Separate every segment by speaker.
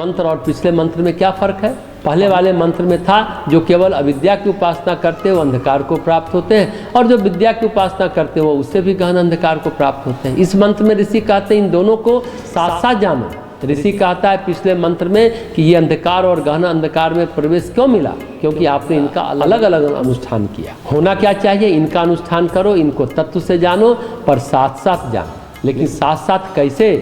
Speaker 1: मंत्र और पिछले मंत्र में क्या फर्क है? पहले वाले मंत्र में था जो केवल अविद्या की उपासना करते हैं वो अंधकार को प्राप्त होते हैं, और जो विद्या की उपासना करते हैं वो उससे भी गहन अंधकार को प्राप्त होते हैं। इस मंत्र में ऋषि कहते हैं इन दोनों को साथ साथ जानो। ऋषि कहता है पिछले मंत्र में कि ये अंधकार और गहन अंधकार में प्रवेश क्यों मिला? क्योंकि आपने इनका अलग अलग अनुष्ठान किया। होना क्या चाहिए? इनका अनुष्ठान करो, इनको तत्व से जानो, पर साथ साथ जानो। लेकिन साथ साथ कैसे?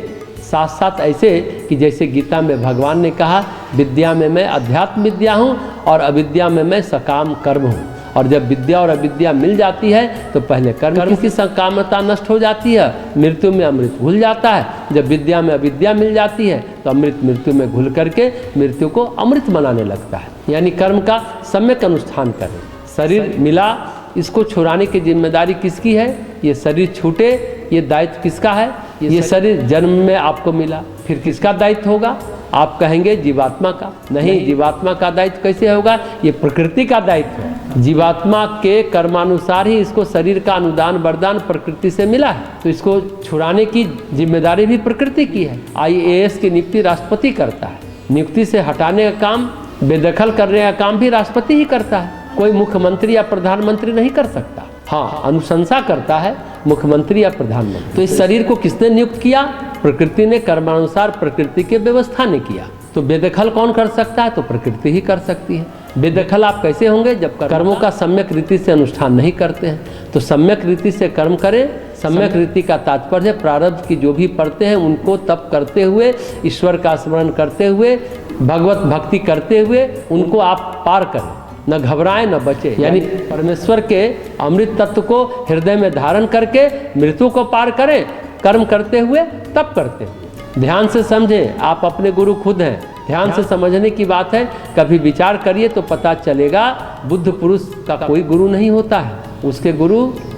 Speaker 1: साथ साथ ऐसे कि जैसे गीता में भगवान ने कहा, विद्या में मैं अध्यात्म विद्या हूँ और अविद्या में मैं सकाम कर्म हूँ। और जब विद्या और अविद्या मिल जाती है तो पहले कर्म की सकामता नष्ट हो जाती है, मृत्यु में अमृत घुल जाता है। जब विद्या में अविद्या मिल जाती है तो अमृत मृत्यु में घुल करके मृत्यु को अमृत बनाने लगता है। यानी कर्म का सम्यक अनुष्ठान करें। शरीर मिला, इसको छुड़ाने की जिम्मेदारी किसकी है? ये शरीर छूटे ये दायित्व किसका है? ये शरीर जन्म में आपको मिला, फिर किसका दायित्व होगा? आप कहेंगे जीवात्मा का। नहीं, जीवात्मा का दायित्व कैसे होगा? ये प्रकृति का दायित्व है। जीवात्मा के कर्मानुसार ही इसको शरीर का अनुदान वरदान प्रकृति से मिला है, तो इसको छुड़ाने की जिम्मेदारी भी प्रकृति की है। IAS की नियुक्ति राष्ट्रपति करता है, नियुक्ति से हटाने का काम, बेदखल करने का काम भी राष्ट्रपति ही करता है, कोई मुख्यमंत्री या प्रधानमंत्री नहीं कर सकता। हाँ, अनुशंसा करता है मुख्यमंत्री या प्रधानमंत्री। तो इस शरीर को किसने नियुक्त किया? प्रकृति ने, कर्मानुसार प्रकृति के व्यवस्था ने किया। तो बेदखल कौन कर सकता है? तो प्रकृति ही कर सकती है। बेदखल आप कैसे होंगे? जब कर्मों का सम्यक रीति से अनुष्ठान नहीं करते हैं। तो सम्यक रीति से कर्म करें। सम्यक रीति का तात्पर्य प्रारब्ध की जो भी पढ़ते हैं उनको तप करते हुए, ईश्वर का स्मरण करते हुए, भगवत भक्ति करते हुए उनको आप पार करें, न घबराएं न बचे। यानी परमेश्वर के अमृत तत्व को हृदय में धारण करके मृत्यु को पार करें, कर्म करते हुए तप करते हुए। ध्यान से समझें, आप अपने गुरु खुद हैं। ध्यान से समझने की बात है। कभी विचार करिए तो पता चलेगा बुद्ध पुरुष का कोई गुरु नहीं होता है, उसके गुरु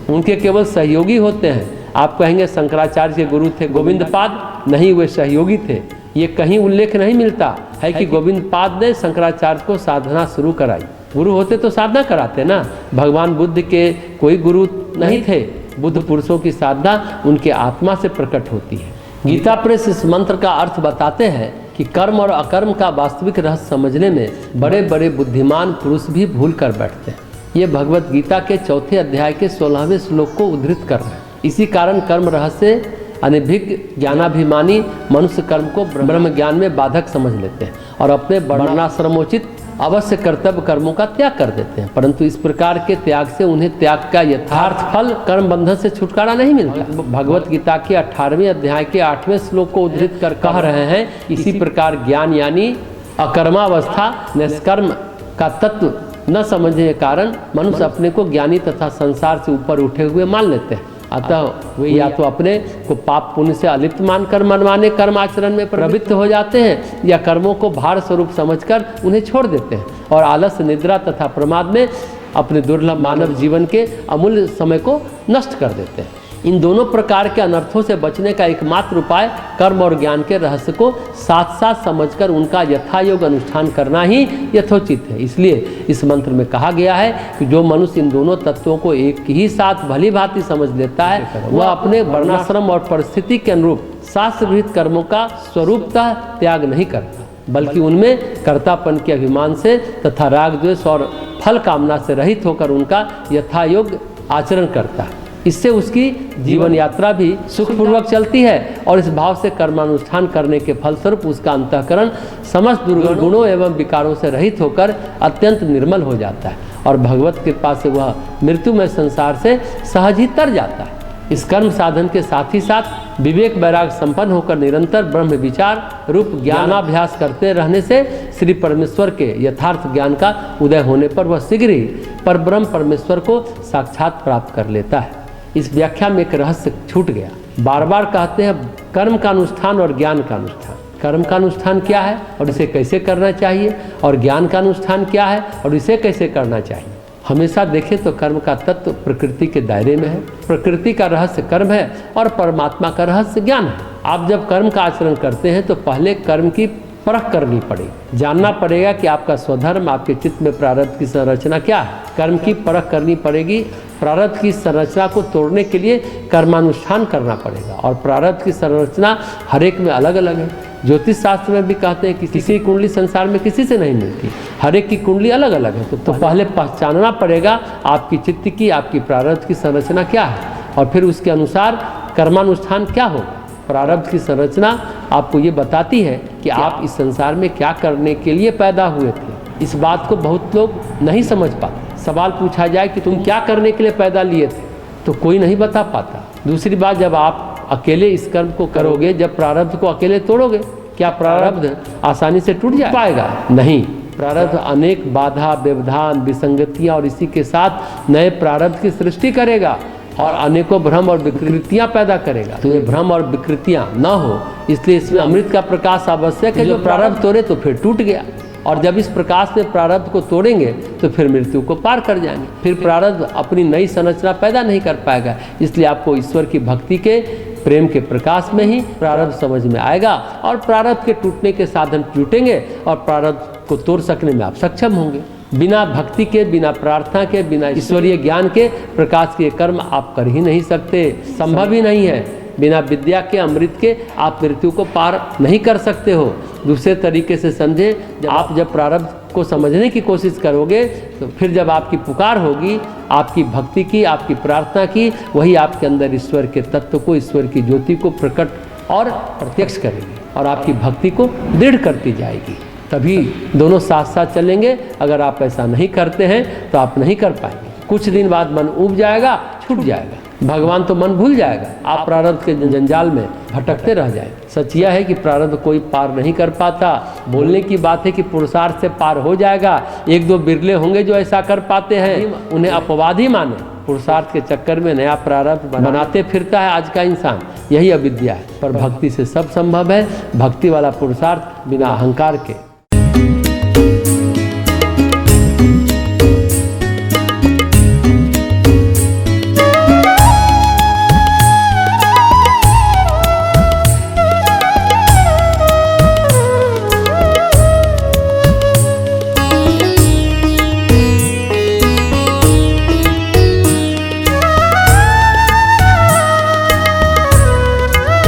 Speaker 1: उनके केवल सहयोगी होते हैं। आप कहेंगे शंकराचार्य के गुरु थे गोविंद पाद, नहीं, वे सहयोगी थे। ये कहीं उल्लेख नहीं मिलता है कि गोविंद पाद ने शंकराचार्य को साधना शुरू कराई। गुरु होते तो साधना कराते ना। भगवान बुद्ध के कोई गुरु नहीं थे। बुद्ध पुरुषों की साधना उनके आत्मा से प्रकट होती है। गीता प्रेस इस मंत्र का अर्थ बताते हैं कि कर्म और अकर्म का वास्तविक रहस्य समझने में बड़े बड़े बुद्धिमान पुरुष भी भूल कर बैठते हैं। ये भगवत गीता के 4 अध्याय के 16वें श्लोक को उद्धृत कर रहे हैं। इसी कारण कर्म रहस्य अनभिज्ञ ज्ञानाभिमानी मनुष्य कर्म को ब्रह्म ज्ञान में बाधक समझ लेते हैं और अपने वर्णाश्रमोचित अवश्य कर्तव्य कर्मों का त्याग कर देते हैं। परंतु इस प्रकार के त्याग से उन्हें त्याग का यथार्थ फल कर्म बंधन से छुटकारा नहीं मिलता। भगवत गीता के 18वें अध्याय के 8वें श्लोक को उद्धृत कर कह रहे हैं, इसी प्रकार ज्ञान यानी अकर्मावस्था निष्कर्म का तत्व न समझने के कारण मनुष्य अपने को ज्ञानी तथा संसार से ऊपर उठे हुए मान लेते हैं। अतः वे या तो अपने को पाप पुण्य से अलिप्त मानकर मनमाने कर्म आचरण में प्रवृत्त हो जाते हैं, या कर्मों को भार स्वरूप समझकर उन्हें छोड़ देते हैं और आलस्य, निद्रा तथा प्रमाद में अपने दुर्लभ मानव जीवन के अमूल्य समय को नष्ट कर देते हैं। इन दोनों प्रकार के अनर्थों से बचने का एकमात्र उपाय कर्म और ज्ञान के रहस्य को साथ साथ समझकर उनका यथायोग अनुष्ठान करना ही यथोचित है। इसलिए इस मंत्र में कहा गया है कि जो मनुष्य इन दोनों तत्वों को एक ही साथ भली भांति समझ लेता है वह अपने वर्णाश्रम और परिस्थिति के अनुरूप शास्त्र विहित कर्मों का स्वरूपतः त्याग नहीं करता, बल्कि उनमें कर्तापन के अभिमान से तथा राग द्वेष और फल कामना से रहित होकर उनका यथायोग आचरण करता है। इससे उसकी जीवन यात्रा भी सुखपूर्वक चलती है और इस भाव से कर्मानुष्ठान करने के फलस्वरूप उसका अंतःकरण समस्त दुर्गुणों एवं विकारों से रहित होकर अत्यंत निर्मल हो जाता है और भगवत कृपा से वह मृत्युमय संसार से सहज ही तर जाता है। इस कर्म साधन के साथ ही साथ विवेक वैराग संपन्न होकर निरंतर ब्रह्म विचार रूप ज्ञानाभ्यास करते रहने से श्री परमेश्वर के यथार्थ ज्ञान का उदय होने पर वह शीघ्र ही परब्रह्म परमेश्वर को साक्षात प्राप्त कर लेता है। इस व्याख्या में एक रहस्य छूट गया। बार बार कहते हैं कर्म का अनुष्ठान और ज्ञान का अनुष्ठान। कर्म का अनुष्ठान क्या है और इसे कैसे करना चाहिए, और ज्ञान का अनुष्ठान क्या है और इसे कैसे करना चाहिए। हमेशा देखें तो कर्म का तत्व प्रकृति के दायरे में है। प्रकृति का रहस्य कर्म है और परमात्मा का रहस्य ज्ञान है। आप जब कर्म का आचरण करते हैं तो पहले कर्म की परख करनी पड़ेगी, जानना पड़ेगा कि आपका स्वधर्म, आपके चित्त में प्रारब्ध की संरचना क्या है। कर्म की परख करनी पड़ेगी। प्रारब्ध की संरचना को तोड़ने के लिए कर्मानुष्ठान करना पड़ेगा और प्रारब्ध की संरचना हर एक में अलग अलग है। किसी में प्रारब्ध की संरचना अच्छी है, किसी में प्रारब्ध की संरचना बुरी है। कर्म की परख करनी पड़ेगी। प्रारब्ध की संरचना को तोड़ने के लिए कर्मानुष्ठान करना पड़ेगा और प्रारब्ध की संरचना हर एक में अलग अलग है। ज्योतिष शास्त्र में भी कहते हैं कि किसी की कुंडली संसार में किसी से नहीं मिलती, हर एक की कुंडली अलग अलग है। तो पहले पहचानना पड़ेगा आपकी चित्त की, आपकी प्रारब्ध की संरचना क्या है, और फिर उसके अनुसार कर्मानुष्ठान क्या होगा। प्रारब्ध की संरचना आपको ये बताती है कि आप इस संसार में क्या करने के लिए पैदा हुए थे। इस बात को बहुत लोग नहीं समझ पाते। सवाल पूछा जाए कि तुम क्या करने के लिए पैदा लिए थे, तो कोई नहीं बता पाता। दूसरी बात, जब आप अकेले इस कर्म को करोगे, जब प्रारब्ध को अकेले तोड़ोगे, क्या प्रारब्ध आसानी से टूट जा पाएगा? नहीं, प्रारब्ध अनेक बाधा, व्यवधान, विसंगतियाँ और इसी के साथ नए प्रारब्ध की सृष्टि करेगा और अनेकों भ्रम और विकृतियां पैदा करेगा। तो ये भ्रम और विकृतियां न हो, इसलिए इसमें अमृत का प्रकाश आवश्यक है। जो प्रारब्ध तोड़े तो फिर टूट गया, और जब इस प्रकाश में प्रारब्ध को तोड़ेंगे तो फिर मृत्यु को पार कर जाएंगे। फिर प्रारब्ध अपनी नई संरचना पैदा नहीं कर पाएगा। इसलिए आपको ईश्वर की भक्ति के, प्रेम के प्रकाश में ही प्रारब्ध समझ में आएगा, और प्रारब्ध के टूटने के साधन जुटेंगे और प्रारब्ध को तोड़ सकने में आप सक्षम होंगे। बिना भक्ति के, बिना प्रार्थना के, बिना ईश्वरीय ज्ञान के प्रकाश के कर्म आप कर ही नहीं सकते, संभव ही नहीं है। बिना विद्या के, अमृत के आप मृत्यु को पार नहीं कर सकते हो। दूसरे तरीके से समझे, आप जब प्रारब्ध को समझने की कोशिश करोगे तो फिर जब आपकी पुकार होगी, आपकी भक्ति की, आपकी प्रार्थना की, वही आपके अंदर ईश्वर के तत्व को, ईश्वर की ज्योति को प्रकट और प्रत्यक्ष करेगी और आपकी भक्ति को दृढ़ करती जाएगी। तभी दोनों साथ साथ चलेंगे। अगर आप ऐसा नहीं करते हैं तो आप नहीं कर पाएंगे। कुछ दिन बाद मन ऊब जाएगा, छूट जाएगा, भगवान तो मन भूल जाएगा, आप प्रारब्ध के जंजाल में भटकते रह जाएंगे। सच यह है कि प्रारब्ध कोई पार नहीं कर पाता। बोलने की बात है कि पुरुषार्थ से पार हो जाएगा। एक दो बिरले होंगे जो ऐसा कर पाते हैं, उन्हें अपवाद ही माने। पुरुषार्थ के चक्कर में नया प्रारब्ध बनाते फिरता है आज का इंसान, यही अविद्या है। पर भक्ति से सब संभव है। भक्ति वाला पुरुषार्थ बिना अहंकार के